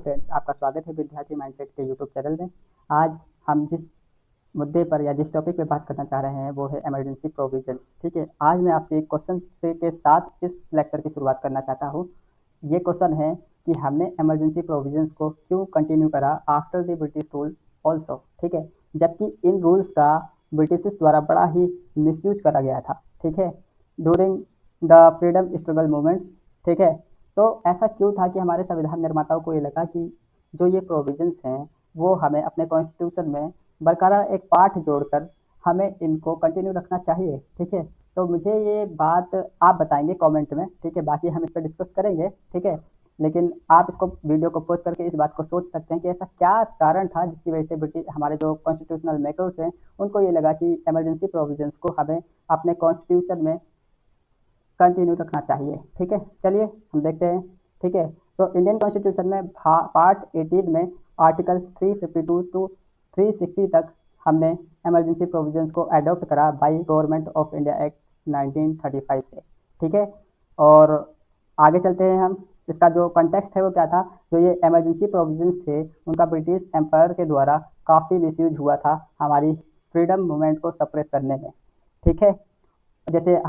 Friends, आपका स्वागत है विद्यार्थी माइंडसेट के यूट्यूब चैनल में। आज हम जिस मुद्दे पर या जिस टॉपिक पे बात करना चाह रहे हैं वो है इमरजेंसी प्रोविजन। ठीक है, आज मैं आपसे एक क्वेश्चन से के साथ इस लेक्चर की शुरुआत करना चाहता हूँ। ये क्वेश्चन है कि हमने इमरजेंसी प्रोविजंस को क्यों कंटिन्यू करा after the British rule also. ठीक है, जबकि इन रूल्स का ब्रिटिश द्वारा बड़ा ही मिसयूज करा गया था। ठीक है, during the freedom struggle movements. ठीक है, तो ऐसा क्यों था कि हमारे संविधान निर्माताओं को ये लगा कि जो ये प्रोविजंस हैं वो हमें अपने कॉन्स्टिट्यूशन में बरकरार एक पार्ट जोड़कर हमें इनको कंटिन्यू रखना चाहिए। ठीक है, तो मुझे ये बात आप बताएंगे कमेंट में। ठीक है, बाकी हम इस पर डिस्कस करेंगे। ठीक है, लेकिन आप इसको वीडियो को पॉज करके इस बात को सोच सकते हैं कि ऐसा क्या कारण था जिसकी वजह से ब्रिटिश हमारे जो कॉन्स्टिट्यूशनल मेकर्स हैं उनको ये लगा कि इमरजेंसी प्रोविजंस को हमें अपने कॉन्स्टिट्यूशन में कंटिन्यू रखना चाहिए। ठीक है, चलिए हम देखते हैं। ठीक है, तो इंडियन कॉन्स्टिट्यूशन में पार्ट 18 में आर्टिकल 352 टू 360 तक हमने इमरजेंसी प्रोविजंस को अडॉप्ट करा by government of India act 1935 से। ठीक है, और आगे चलते हैं हम। इसका जो कॉन्टेक्स्ट है वो क्या था, जो ये इमरजेंसी प्रोविजंस थे उनका ब्रिटिश एम्पायर के द्वारा काफ़ी मिसयूज हुआ था हमारी फ्रीडम मूवमेंट को सप्रेस करने में। ठीक है, जैसे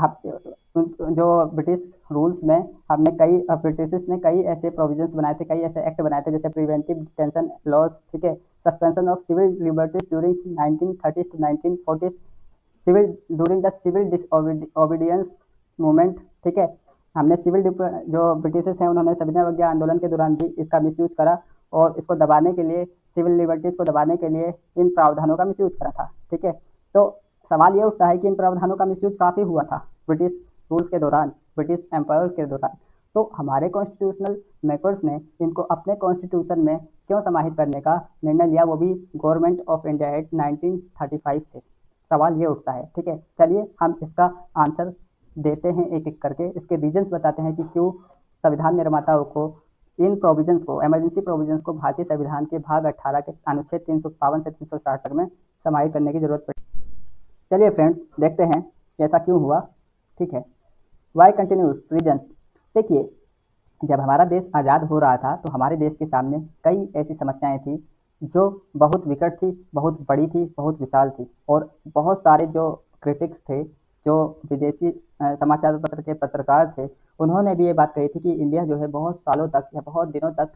जो ब्रिटिश रूल्स में हमने ब्रिटिश ने कई ऐसे प्रोविजंस बनाए थे, कई ऐसे एक्ट बनाए थे, जैसे प्रिवेंटिव डिटेंशन लॉज। ठीक है, suspension of civil liberties during 1930 to 1940, civil during the civil disobedience movement. ठीक है, हमने जो ब्रिटिश हैं उन्होंने सविनय अवज्ञा आंदोलन के दौरान भी इसका मिसयूज करा और इसको दबाने के लिए, सिविल लिबर्टीज को दबाने के लिए इन प्रावधानों का मिसयूज करा था। ठीक है, तो सवाल ये उठता है कि इन प्रावधानों का मिसयूज काफ़ी हुआ था ब्रिटिश रूल्स के दौरान, ब्रिटिश एम्पायर के दौरान। तो हमारे कॉन्स्टिट्यूशनल मेकर्स ने इनको अपने कॉन्स्टिट्यूशन में क्यों समाहित करने का निर्णय लिया, वो भी गवर्नमेंट ऑफ इंडिया एक्ट 1935 से। सवाल ये उठता है। ठीक है, चलिए हम इसका आंसर देते हैं एक एक करके, इसके रीजंस बताते हैं कि क्यों संविधान निर्माताओं को इन प्रोविजंस को, इमरजेंसी प्रोविजंस को भारतीय संविधान के भाग 18 के अनुच्छेद 352 से 360 तक में समाहित करने की जरूरत पड़ी। चलिए फ्रेंड्स, देखते हैं कि ऐसा क्यों हुआ। ठीक है, वाई कंटिन्यूस रीजंस। देखिए, जब हमारा देश आज़ाद हो रहा था तो हमारे देश के सामने कई ऐसी समस्याएं थी जो बहुत विकट थी, बहुत बड़ी थी, बहुत विशाल थी, और बहुत सारे जो क्रिटिक्स थे, जो विदेशी समाचार पत्र के पत्रकार थे, उन्होंने भी ये बात कही थी कि इंडिया जो है बहुत सालों तक या बहुत दिनों तक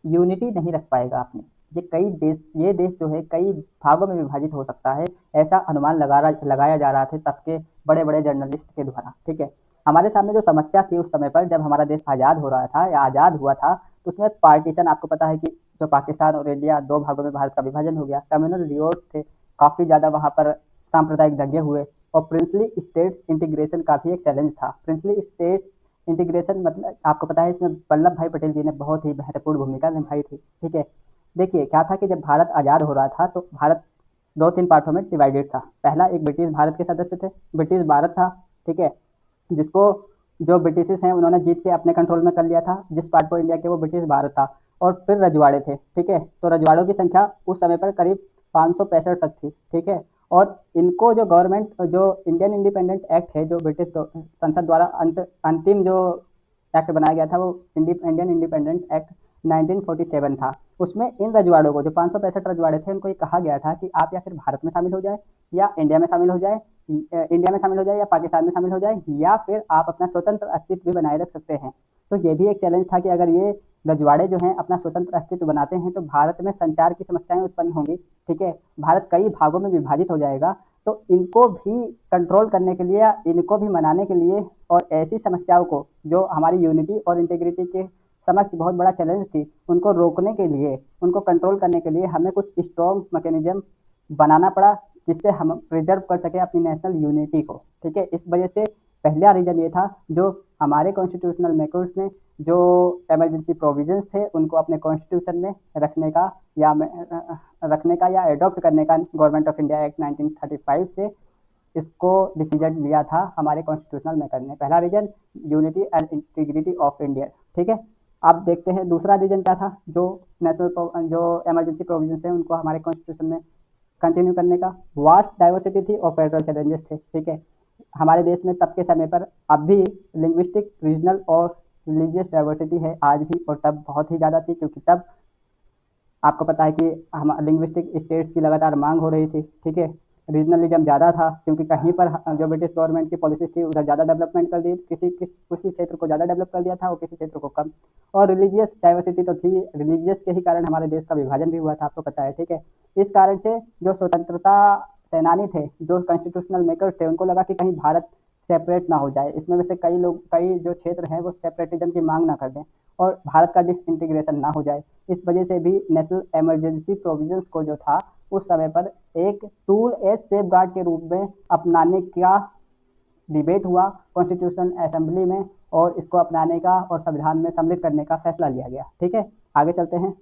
यूनिटी नहीं रख पाएगा अपने। ये देश जो है कई भागों में विभाजित हो सकता है, ऐसा अनुमान लगाया जा रहा था तब के बड़े बड़े जर्नलिस्ट के द्वारा। ठीक है, हमारे सामने जो समस्या थी उस समय पर जब हमारा देश आज़ाद हो रहा था या आज़ाद हुआ था, तो उसमें पार्टीशन, आपको पता है कि जो पाकिस्तान और इंडिया दो भागों में भारत का विभाजन हो गया, कम्युनल रिवॉर्ड थे, काफ़ी ज़्यादा वहाँ पर सांप्रदायिक दंगे हुए, और प्रिंसली स्टेट्स इंटीग्रेशन का भी एक चैलेंज था। प्रिंसली स्टेट्स इंटीग्रेशन मतलब आपको पता है, इसमें वल्लभ भाई पटेल जी ने बहुत ही महत्वपूर्ण भूमिका निभाई थी। ठीक है, देखिए क्या था कि जब भारत आज़ाद हो रहा था तो भारत दो तीन पार्टों में डिवाइडेड था। पहला, एक ब्रिटिश भारत के सदस्य थे, ब्रिटिश भारत था। ठीक है, जिसको जो ब्रिटिश हैं उन्होंने जीत के अपने कंट्रोल में कर लिया था, जिस पार्ट को इंडिया के वो ब्रिटिश भारत था। और फिर रजवाड़े थे। ठीक है, तो रजवाड़ों की संख्या उस समय पर करीब 565 तक थी। ठीक है, और इनको जो गवर्नमेंट, जो इंडियन इंडिपेंडेंट एक्ट है, जो ब्रिटिश संसद द्वारा अंतिम जो एक्ट बनाया गया था, वो इंडियन इंडिपेंडेंट एक्ट 1947 था। उसमें इन रजवाड़ों को, जो 565 रजवाड़े थे, उनको ये कहा गया था कि आप या फिर भारत में शामिल हो जाए, या इंडिया में शामिल हो जाए, या पाकिस्तान में शामिल हो जाए, या फिर आप अपना स्वतंत्र अस्तित्व भी बनाए रख सकते हैं। तो ये भी एक चैलेंज था कि अगर ये रजवाड़े जो हैं अपना स्वतंत्र अस्तित्व बनाते हैं तो भारत में संचार की समस्याएं उत्पन्न होंगी। ठीक है, भारत कई भागों में विभाजित हो जाएगा, तो इनको भी कंट्रोल करने के लिए, इनको भी मनाने के लिए, और ऐसी समस्याओं को जो हमारी यूनिटी और इंटीग्रिटी के समक्ष बहुत बड़ा चैलेंज थी, उनको रोकने के लिए, उनको कंट्रोल करने के लिए हमें कुछ स्ट्रॉन्ग मैकेनिज्म बनाना पड़ा, जिससे हम प्रिजर्व कर सके अपनी नेशनल यूनिटी को। ठीक है, इस वजह से पहला रीजन ये था, जो हमारे कॉन्स्टिट्यूशनल मेकर्स ने जो इमरजेंसी प्रोविजंस थे उनको अपने कॉन्स्टिट्यूशन में रखने का या एडॉप्ट करने का गवर्नमेंट ऑफ इंडिया एक्ट 1935 से इसको डिसीजन लिया था हमारे कॉन्स्टिट्यूशनल मेकर ने। पहला reason, unity and integrity of India. ठीक है, अब देखते हैं दूसरा रीजन क्या था, जो इमरजेंसी प्रोविजंस है उनको हमारे कॉन्स्टिट्यूशन में कंटिन्यू करने का। वास्ट डाइवर्सिटी थी और फेडरल चैलेंजेस थे। ठीक है, हमारे देश में तब के समय पर अब भी लिंग्विस्टिक, रीजनल और रिलीजियस डाइवर्सिटी है आज भी, और तब बहुत ही ज़्यादा थी, क्योंकि तब आपको पता है कि हम लिंग्विस्टिक स्टेट्स की लगातार मांग हो रही थी, ठीक है। रीजनलिज्म ज़्यादा था क्योंकि कहीं पर जो ब्रिटिश गवर्नमेंट की पॉलिसी थी उधर ज़्यादा डेवलपमेंट कर दी, किसी क्षेत्र को ज़्यादा डेवलप कर दिया था और किसी क्षेत्र को कम। और रिलीजियस डाइवर्सिटी तो थी, रिलीजियस के ही कारण हमारे देश का विभाजन भी हुआ था, आपको पता है, ठीक है। इस कारण से जो स्वतंत्रता सेनानी थे, जो कॉन्स्टिट्यूशनल मेकर्स थे, उनको लगा कि कहीं भारत सेपरेट ना हो जाए, इसमें में से कई जो क्षेत्र हैं वो सेपरेटिज्म की मांग ना कर दें और भारत का डिसइंटीग्रेशन ना हो जाए। इस वजह से भी नेशनल इमरजेंसी प्रोविजंस को जो था उस समय पर एक टूल एज सेफ गार्ड के रूप में अपनाने का डिबेट हुआ कॉन्स्टिट्यूशन असेंबली में और इसको अपनाने का और संविधान में सम्मिलित करने का फैसला लिया गया, ठीक है। आगे चलते हैं।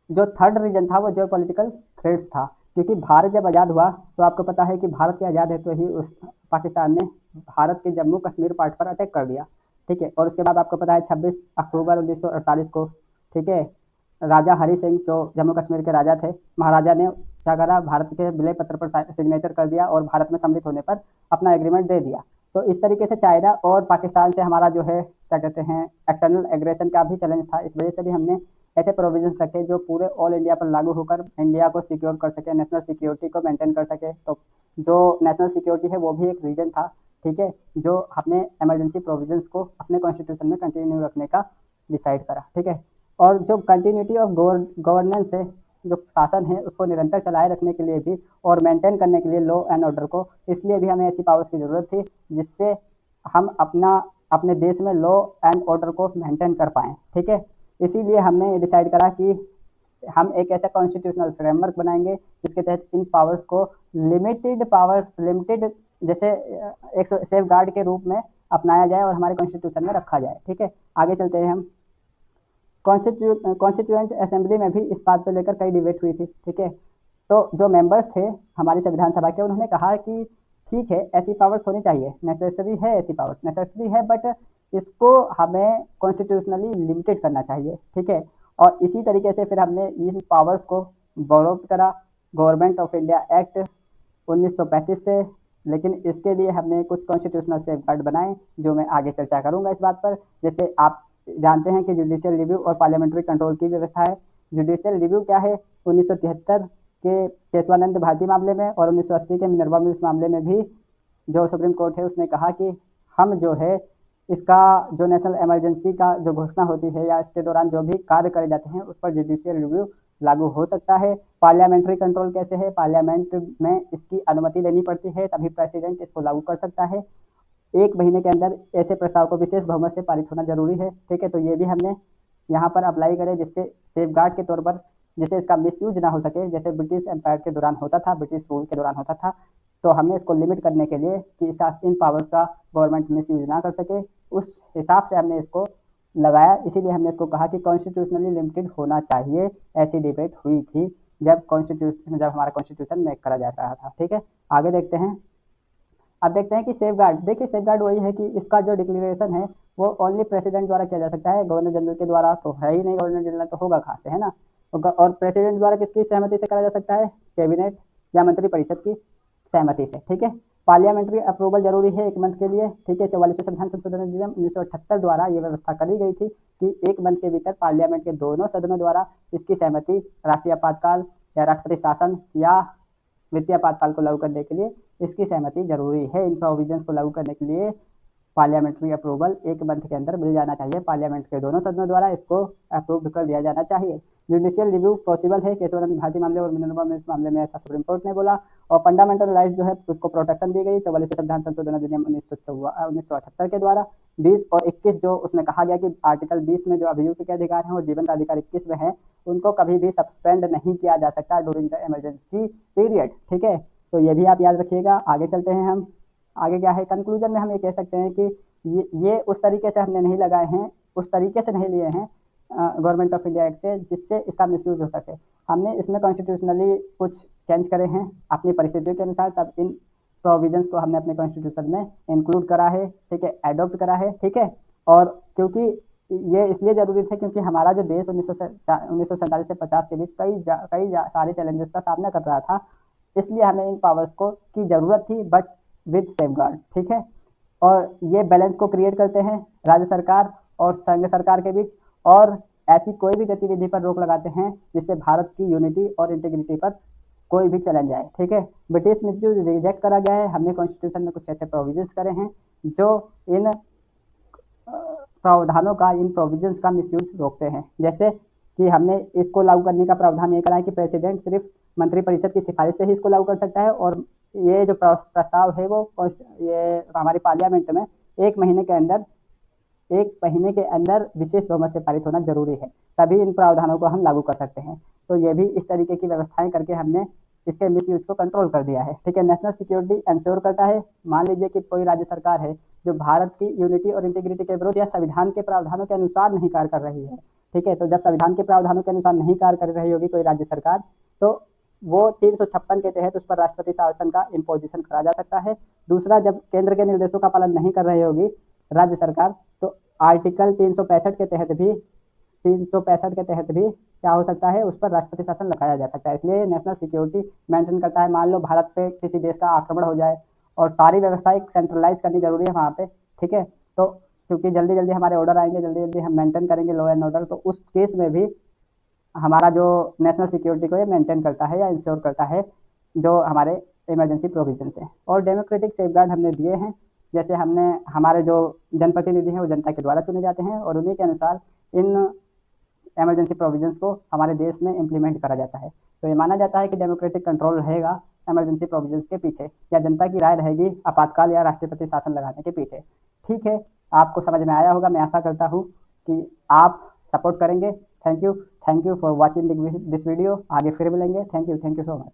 जो थर्ड रीजन था वो जो पॉलिटिकल थ्रेड्स था, क्योंकि भारत जब आज़ाद हुआ तो आपको पता है कि भारत के आज़ाद है तो ही उस पाकिस्तान ने भारत के जम्मू कश्मीर पार्ट पर अटैक कर दिया, ठीक है। और उसके बाद आपको पता है 26 अक्टूबर 1948 को, ठीक है, राजा हरि सिंह जो जम्मू कश्मीर के राजा थे, महाराजा ने क्या करा, भारत के विलय पत्र पर सिग्नेचर कर दिया और भारत में सम्मिलित होने पर अपना एग्रीमेंट दे दिया। तो इस तरीके से चाइना और पाकिस्तान से हमारा जो है क्या कहते हैं एक्सटर्नल एग्रेशन का भी चैलेंज था। इस वजह से भी हमने ऐसे प्रोविजंस रखे जो पूरे ऑल इंडिया पर लागू होकर इंडिया को सिक्योर कर सके, नेशनल सिक्योरिटी को मेंटेन कर सके। तो जो नेशनल सिक्योरिटी है वो भी एक रीजन था, ठीक है, जो हमने इमरजेंसी प्रोविजंस को अपने कॉन्स्टिट्यूशन में कंटिन्यू रखने का डिसाइड करा, ठीक है। और जो कंटिन्यूटी ऑफ गवर्नेंस है, जो शासन है उसको निरंतर चलाए रखने के लिए भी और मेंटेन करने के लिए लॉ एंड ऑर्डर को, इसलिए भी हमें ऐसी पावर्स की ज़रूरत थी जिससे हम अपने देश में लॉ एंड ऑर्डर को मेंटेन कर पाएँ, ठीक है। इसीलिए हमने डिसाइड करा कि हम एक ऐसा कॉन्स्टिट्यूशनल फ्रेमवर्क बनाएंगे जिसके तहत इन पावर्स को लिमिटेड जैसे एक सेफ गार्ड के रूप में अपनाया जाए और हमारे कॉन्स्टिट्यूशन में रखा जाए, ठीक है। आगे चलते हैं हम। कॉन्स्टिट्यूएंट असेंबली में भी इस बात को लेकर कई डिबेट हुई थी, ठीक है। तो जो मेंबर्स थे हमारी संविधान सभा के, उन्होंने कहा कि ठीक है ऐसी पावर्स होनी चाहिए, नेसेसरी है, ऐसी पावर्स नेसेसरी है, बट इसको हमें कॉन्स्टिट्यूशनली लिमिटेड करना चाहिए, ठीक है। और इसी तरीके से फिर हमने इन पावर्स को बोरो करा गवर्नमेंट ऑफ इंडिया एक्ट 1935 से। लेकिन इसके लिए हमने कुछ कॉन्स्टिट्यूशनल सेफ गार्ड बनाए जो मैं आगे चर्चा करूंगा इस बात पर। जैसे आप जानते हैं कि जुडिशियल रिव्यू और पार्लियामेंट्री कंट्रोल की व्यवस्था है। जुडिशियल रिव्यू क्या है, 1973 के केशवानंद भारती मामले में और 1980 के मिनर्वा मिल्स मामले में भी जो सुप्रीम कोर्ट है उसने कहा कि हम जो है इसका जो नेशनल इमरजेंसी का जो घोषणा होती है या इसके दौरान जो भी कार्य करे जाते हैं उस पर जुडिशियल रिव्यू लागू हो सकता है। पार्लियामेंट्री कंट्रोल कैसे है, पार्लियामेंट में इसकी अनुमति लेनी पड़ती है तभी प्रेसिडेंट इसको लागू कर सकता है। 1 महीने के अंदर ऐसे प्रस्ताव को विशेष बहुमत से पारित होना जरूरी है, ठीक है। तो ये भी हमने यहाँ पर अप्लाई करे जिससे सेफ गार्ड के तौर पर, जिससे इसका मिसयूज ना हो सके, जैसे ब्रिटिश एम्पायर के दौरान होता था, ब्रिटिश रूल के दौरान होता था। तो हमने इसको लिमिट करने के लिए कि इसका इन पावर्स का गवर्नमेंट मिसयूज ना कर सके, उस हिसाब से हमने इसको लगाया। इसीलिए हमने इसको कहा कि कॉन्स्टिट्यूशनली लिमिटेड होना चाहिए। ऐसी डिबेट हुई थी जब हमारा कॉन्स्टिट्यूशन मेक करा जा रहा था, ठीक है। आगे देखते हैं। अब देखते हैं कि सेफ गार्ड, देखिए सेफ गार्ड वही है कि इसका जो डिक्लेरेशन है वो ओनली प्रेसिडेंट द्वारा किया जा सकता है, गवर्नर जनरल के द्वारा तो है ही नहीं, गवर्नर जनरल तो होगा कहाँ से, है ना। और प्रेसिडेंट द्वारा किसकी सहमति से करा जा सकता है, कैबिनेट या मंत्री परिषद की सहमति से, ठीक है। पार्लियामेंट्री अप्रूवल जरूरी है 1 मंथ के लिए, ठीक है। 44वें संविधान संशोधन अधिनियम 1978 द्वारा ये व्यवस्था करी गई थी कि 1 मंथ के भीतर पार्लियामेंट के दोनों सदनों द्वारा इसकी सहमति राष्ट्रीय आपातकाल या राष्ट्रपति शासन या वित्तीय आपातकाल को लागू करने के लिए इसकी सहमति जरूरी है। इन प्रोविजंस को लागू करने के लिए पार्लियामेंट्री अप्रूवल 1 मंथ के अंदर मिल जाना चाहिए, पार्लियामेंट के दोनों सदनों द्वारा इसको अप्रूव कर दिया जाना चाहिए। जुडिशियल रिव्यू पॉसिबल है केशवानंद भारती मामले और मिनर्वा मिल्स मामले में, ऐसा सुप्रीम कोर्ट ने बोला। और फंडामेंटल राइट जो है उसको प्रोटेक्शन दी गई 44वें संविधान संशोधन अधिनियम 1978 के द्वारा। 20 और 21 जो उसमें कहा गया कि आर्टिकल 20 में जो अभियुक्त के अधिकार हैं और जीवन का अधिकार 21 में है, उनको कभी भी सस्पेंड नहीं किया जा सकता ड्यूरिंग द इमरजेंसी पीरियड, ठीक है। तो ये भी आप याद रखिएगा। आगे चलते हैं हम। आगे क्या है, कंक्लूजन में हम ये कह सकते हैं कि ये उस तरीके से हमने नहीं लगाए हैं, उस तरीके से नहीं लिए हैं गवर्नमेंट ऑफ इंडिया एक्ट से जिससे इसका मिसयूज हो सके। हमने इसमें कॉन्स्टिट्यूशनली कुछ चेंज करे हैं अपनी परिस्थितियों के अनुसार, तब इन प्रोविजंस को हमने अपने कॉन्स्टिट्यूशन में इंक्लूड करा है, ठीक है, एडॉप्ट करा है, ठीक है। और क्योंकि ये इसलिए जरूरी थे क्योंकि हमारा जो देश 1947 से 50 के बीच कई सारे चैलेंजेस का सामना कर रहा था, इसलिए हमें इन पावर्स को की जरूरत थी, बट विद सेफगार्ड, ठीक है। और ये बैलेंस को क्रिएट करते हैं राज्य सरकार और संघ सरकार के बीच। और ऐसी कोई भी गतिविधि पर रोक लगाते हैं जिससे भारत की यूनिटी और इंटीग्रिटी पर कोई भी चैलेंज आए। ठीक है, ब्रिटिश मिसयूज रिजेक्ट करा गया है। हमने कॉन्स्टिट्यूशन में कुछ ऐसे प्रोविजंस करे हैं जो इन प्रावधानों का, इन प्रोविजंस का मिसयूज रोकते हैं। जैसे कि हमने इसको लागू करने का प्रावधान ये करा है कि प्रेसिडेंट सिर्फ मंत्रिपरिषद की सिफारिश से ही इसको लागू कर सकता है, और ये जो प्रस्ताव है वो ये हमारी पार्लियामेंट में 1 महीने के अंदर विशेष बहुमत से पारित होना जरूरी है, तभी इन प्रावधानों को हम लागू कर सकते हैं। तो ये भी इस तरीके की व्यवस्थाएं करके हमने इसके मिसयूज को कंट्रोल कर दिया है। ठीक है, नेशनल सिक्योरिटी इंश्योर करता है। मान लीजिए कि कोई राज्य सरकार है जो भारत की यूनिटी और इंटीग्रिटी के विरोध या संविधान के प्रावधानों के अनुसार नहीं कार्य कर रही है। ठीक है, तो जब संविधान के प्रावधानों के अनुसार नहीं कार्य कर रही होगी कोई राज्य सरकार, तो वो 356 के तहत उस पर राष्ट्रपति शासन का इम्पोजिशन करा जा सकता है। दूसरा, जब केंद्र के निर्देशों का पालन नहीं कर रही होगी राज्य सरकार, तो आर्टिकल 365 के तहत भी क्या हो सकता है, उस पर राष्ट्रपति शासन लगाया जा सकता है। इसलिए नेशनल सिक्योरिटी मेंटेन करता है। मान लो भारत पे किसी देश का आक्रमण हो जाए और सारी व्यवस्थाएं सेंट्रलाइज करनी जरूरी है वहाँ पे। ठीक है, तो क्योंकि जल्दी जल्दी हमारे ऑर्डर आएंगे, जल्दी जल्दी हम मेंटेन करेंगे लॉ एंड ऑर्डर, तो उस केस में भी हमारा जो नेशनल सिक्योरिटी को ये मेंटेन करता है या इंश्योर करता है, जो हमारे इमरजेंसी प्रोविजन है। और डेमोक्रेटिक सेफगार्ड हमने दिए हैं, जैसे हमने हमारे जो जनप्रतिनिधि हैं वो जनता के द्वारा चुने जाते हैं और उन्हीं के अनुसार इन इमरजेंसी प्रोविजंस को हमारे देश में इम्प्लीमेंट करा जाता है। तो ये माना जाता है कि डेमोक्रेटिक कंट्रोल रहेगा इमरजेंसी प्रोविजंस के पीछे, या जनता की राय रहेगी आपातकाल या राष्ट्रपति शासन लगाने के पीछे। ठीक है, आपको समझ में आया होगा। मैं आशा करता हूँ कि आप सपोर्ट करेंगे। Thank you for watching this video. आगे फिर मिलेंगे। Thank you so much.